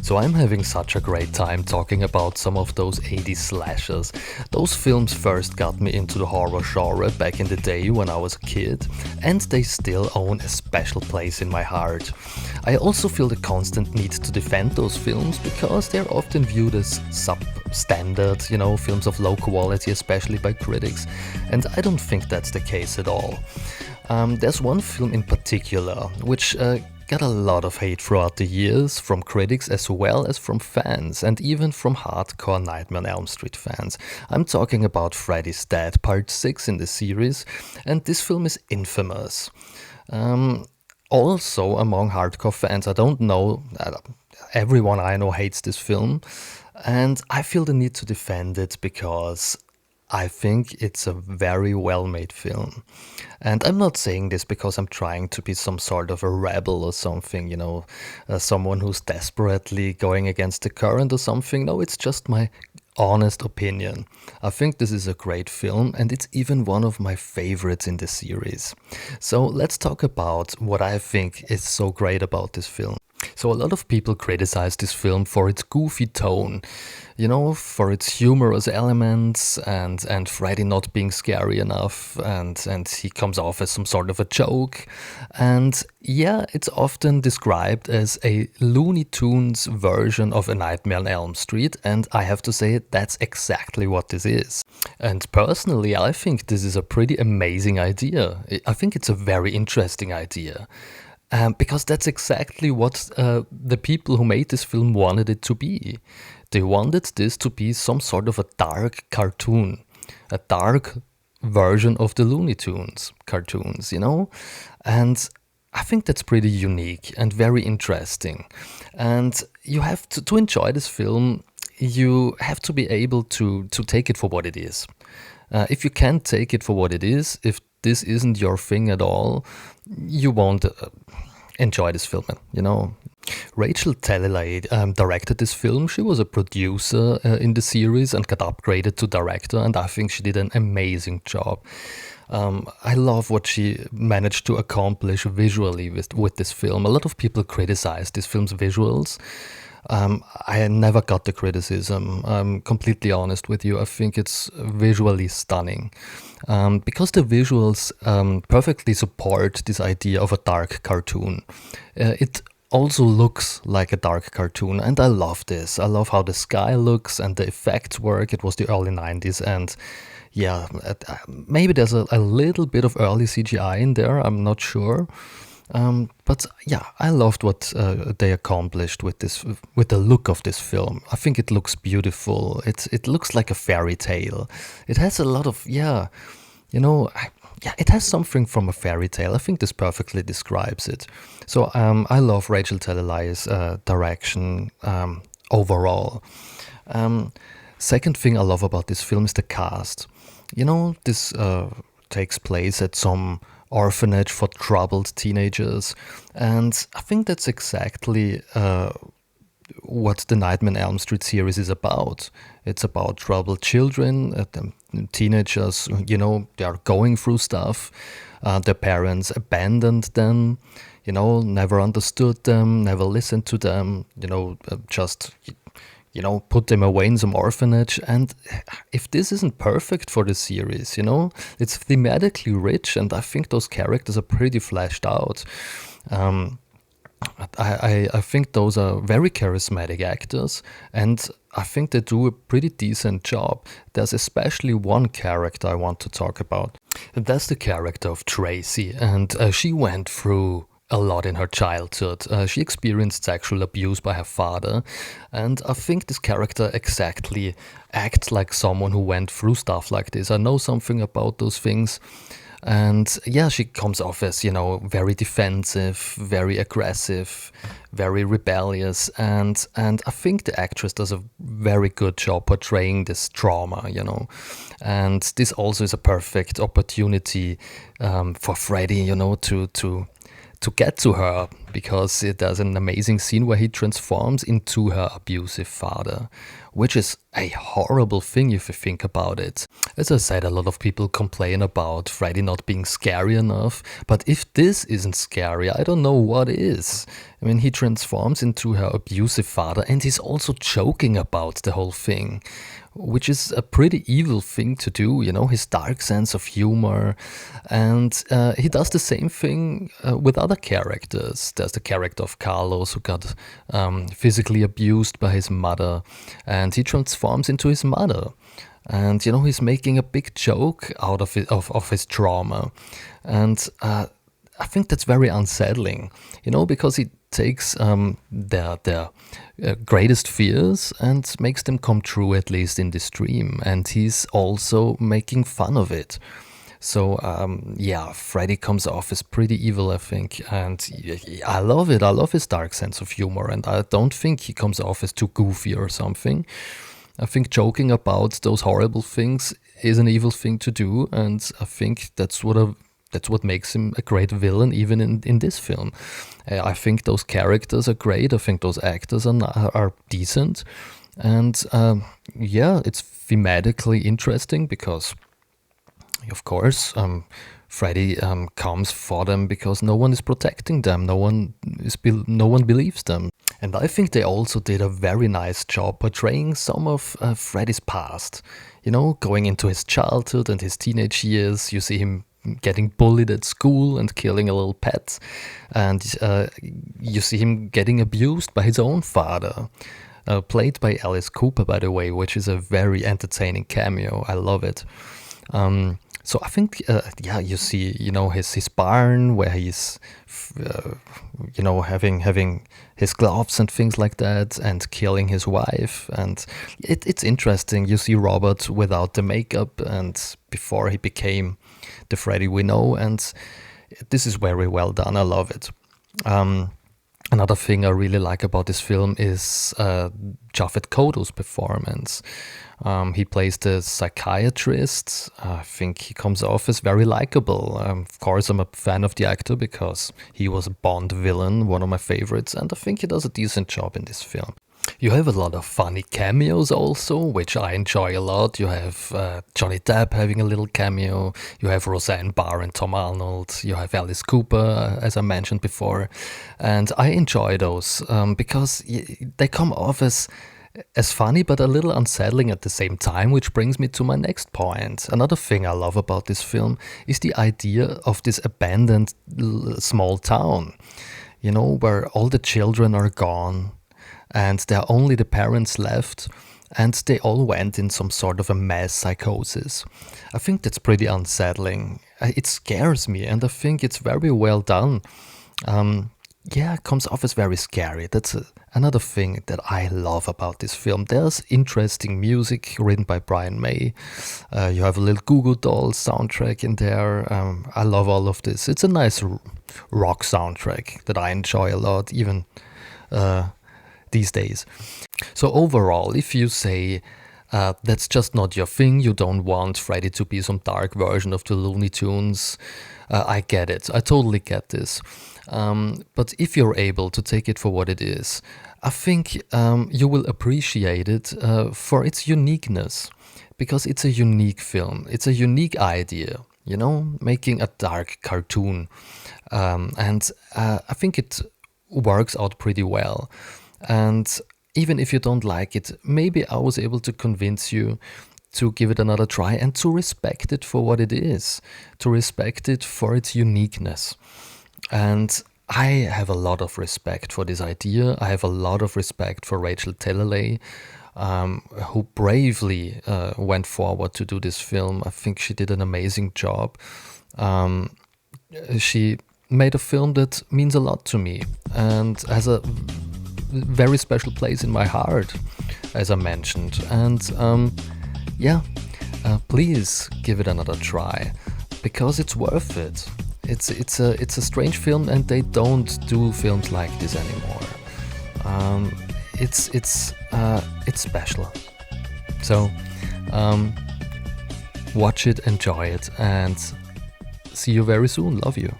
So I'm having such a great time talking about some of those 80s slashers. Those films first got me into the horror genre back in the day when I was a kid, and they still own a special place in my heart. I also feel the constant need to defend those films because they're often viewed as substandard, films of low quality, especially by critics, and I don't think that's the case at all. There's one film in particular which got a lot of hate throughout the years from critics as well as from fans and even from hardcore Nightmare on Elm Street fans. I'm talking about Freddy's Dead Part 6 in the series, and this film is infamous. Also, among hardcore fans, I don't know, everyone I know hates this film, and I feel the need to defend it because I think it's a very well-made film. And I'm not saying this because I'm trying to be some sort of a rebel or something, someone who's desperately going against the current or something. No, it's just my honest opinion. I think this is a great film, and it's even one of my favorites in the series. So let's talk about what I think is so great about this film. So a lot of people criticize this film for its goofy tone, for its humorous elements and Freddy not being scary enough, and he comes off as some sort of a joke. And yeah, it's often described as a Looney Tunes version of A Nightmare on Elm Street, and I have to say that's exactly what this is. And personally, I think this is a pretty amazing idea. I think it's a very interesting idea. Because that's exactly what the people who made this film wanted it to be. They wanted this to be some sort of a dark cartoon, a dark version of the Looney Tunes cartoons, And I think that's pretty unique and very interesting. And you have to enjoy this film, you have to be able to take it for what it is. If you can't take it for what it is, if this isn't your thing at all, you won't enjoy this film, Rachel Talalay directed this film. She was a producer in the series and got upgraded to director, and I think she did an amazing job. I love what she managed to accomplish visually with this film. A lot of people criticize this film's visuals. I never got the criticism. I'm completely honest with you. I think it's visually stunning because the visuals perfectly support this idea of a dark cartoon. It also looks like a dark cartoon, and I love this. I love how the sky looks and the effects work. It was the early 90s, and yeah, maybe there's a little bit of early CGI in there. I'm not sure. But yeah, I loved what they accomplished with the look of this film. I think it looks beautiful. It looks like a fairy tale. It has a lot of it has something from a fairy tale. I think this perfectly describes it. So I love Rachel Talalay's direction overall. Second thing I love about this film is the cast. This takes place at some orphanage for troubled teenagers, and I think that's exactly what the Nightmare on Elm Street series is about. It's about troubled children, teenagers, they are going through stuff. Their parents abandoned them, never understood them, never listened to them, just put them away in some orphanage. And if this isn't perfect for the series, it's thematically rich, and I think those characters are pretty fleshed out. I think those are very charismatic actors, and I think they do a pretty decent job. There's especially one character I want to talk about, and that's the character of Tracy, and she went through a lot in her childhood. She experienced sexual abuse by her father, and I think this character exactly acts like someone who went through stuff like this. I know something about those things, and yeah, she comes off as, very defensive, very aggressive, very rebellious, and I think the actress does a very good job portraying this trauma, and this also is a perfect opportunity for Freddy, to get to her because there's an amazing scene where he transforms into her abusive father, which is a horrible thing if you think about it. As I said, a lot of people complain about Freddy not being scary enough, but if this isn't scary, I don't know what is. I mean, he transforms into her abusive father and he's also joking about the whole thing, which is a pretty evil thing to do, you know, his dark sense of humor. And he does the same thing with other characters. There's the character of Carlos, who got physically abused by his mother, and he transforms into his mother. And, you know, he's making a big joke out of his trauma. And I think that's very unsettling, you know, because he takes their greatest fears and makes them come true, at least in this dream. And he's also making fun of it. So, yeah, Freddy comes off as pretty evil, I think. And I love it. I love his dark sense of humor. And I don't think he comes off as too goofy or something. I think joking about those horrible things is an evil thing to do. And I think that's what makes him a great villain, even in this film. I think those characters are great. I think those actors are decent. And yeah, it's thematically interesting because, of course, Freddy comes for them because no one is protecting them. No one believes them. And I think they also did a very nice job portraying some of Freddy's past. You know, going into his childhood and his teenage years, you see him getting bullied at school and killing a little pet. And you see him getting abused by his own father, played by Alice Cooper, by the way, which is a very entertaining cameo. I love it. So I think, yeah, you see, you know, his barn where he's, you know, having his gloves and things like that, and killing his wife. And it's interesting. You see Robert without the makeup and before he became the Freddy we know, and this is very well done. I love it. Another thing I really like about this film is Japhet Kotto's performance. He plays the psychiatrist. I think he comes off as very likable. Of course, I'm a fan of the actor because he was a Bond villain, one of my favorites, and I think he does a decent job in this film. You have a lot of funny cameos also, which I enjoy a lot. You have Johnny Depp having a little cameo. You have Roseanne Barr and Tom Arnold. You have Alice Cooper, as I mentioned before. And I enjoy those because they come off as funny but a little unsettling at the same time, which brings me to my next point. Another thing I love about this film is the idea of this abandoned small town, you know, where all the children are gone and there are only the parents left, and they all went in some sort of a mass psychosis. I think that's pretty unsettling. It scares me, and I think it's very well done. Yeah, it comes off as very scary. That's another thing that I love about this film. There's interesting music written by Brian May. You have a little Goo Goo Dolls soundtrack in there. I love all of this. It's a nice rock soundtrack that I enjoy a lot, even these days. So overall, if you say that's just not your thing, you don't want Freddy to be some dark version of the Looney Tunes, I get it. I totally get this. But if you're able to take it for what it is, I think you will appreciate it for its uniqueness, because it's a unique film. It's a unique idea, you know, making a dark cartoon. And I think it works out pretty well. And even if you don't like it, maybe I was able to convince you to give it another try and to respect it for what it is, to respect it for its uniqueness. And I have a lot of respect for this idea. I have a lot of respect for Rachel Talalay, who bravely went forward to do this film. I think she did an amazing job. She made a film that means a lot to me and has a very special place in my heart, as I mentioned. And yeah, please give it another try, because it's worth it. It's a strange film, and they don't do films like this anymore. It's special. So watch it, enjoy it, and see you very soon. Love you.